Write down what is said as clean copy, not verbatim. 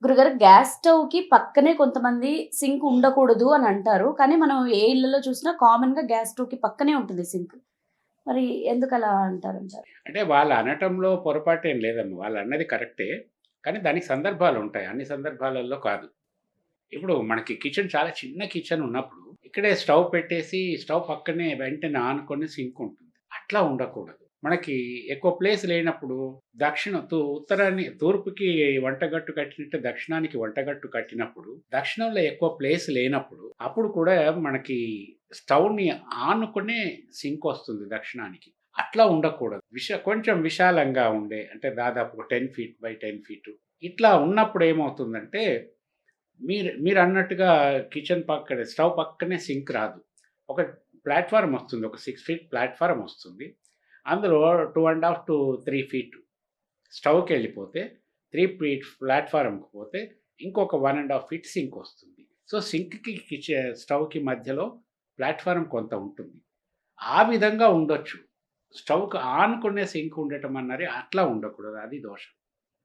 గురుగారు గ్యాస్ స్టవ్‌కి పక్కనే కొంతమంది సింక్ ఉండకూడదు అని అంటారు. కానీ మనం ఏ ఇళ్లలో చూసినా కామన్‌గా గ్యాస్ స్టవ్‌కి పక్కనే ఉంటుంది సింక్. మరి ఎందుకలా అంటారంటారు? అంటే వాళ్ళు అనటంలో పొరపాటేం లేదమ్మా. వాళ్ళన్నది కరెక్టే. కానీ దానికి సందర్భాలుంటాయి. అన్ని సందర్భాలలో కాదు. ఇప్పుడు మనకి కిచెన్ చాలా చిన్న కిచెన్ ఉన్నప్పుడు, ఇక్కడే స్టవ్ పెట్టేసి స్టవ్ పక్కనే వెంటనే ఆనుకొని సింక్ ఉంటుంది. అట్లా ఉండకూడదు. మనకి ఎక్కువ ప్లేస్ లేనప్పుడు ఉత్తరాన్ని తూర్పుకి వంటగట్టు కట్టినట్టు దక్షిణానికి వంటగట్టు కట్టినప్పుడు, దక్షిణంలో ఎక్కువ ప్లేస్ లేనప్పుడు, అప్పుడు కూడా మనకి స్టవ్‌ని ఆనుకునే సింక్ వస్తుంది దక్షిణానికి. అట్లా ఉండకూడదు. కొంచెం విశాలంగా ఉండే అంటే దాదాపు ఒక 10 ఫీట్ బై 10 ఫీట్ ఇట్లా ఉన్నప్పుడు ఏమవుతుందంటే మీరన్నట్టుగా కిచెన్ పక్కనే స్టవ్ పక్కనే సింక్ రాదు. ఒక ప్లాట్‌ఫార్మ్ వస్తుంది. ఒక 6 ఫీట్ ప్లాట్‌ఫార్మ్ వస్తుంది. అందులో 2 ½ 3 ఫీట్ స్టవ్‌కెళ్ళిపోతే, 3 ఫీట్ ప్లాట్‌ఫార్మ్‌కి పోతే ఇంకొక 1 ½ ఫీట్ సింక్ వస్తుంది. సో, సింక్‌కి స్టవ్‌కి మధ్యలో ప్లాట్‌ఫార్మ్ కొంత ఉంటుంది. ఆ విధంగా ఉండొచ్చు. స్టవ్‌కి ఆనుకునే సింక్ ఉండటం అన్నది అట్లా ఉండకూడదు. అది దోషం.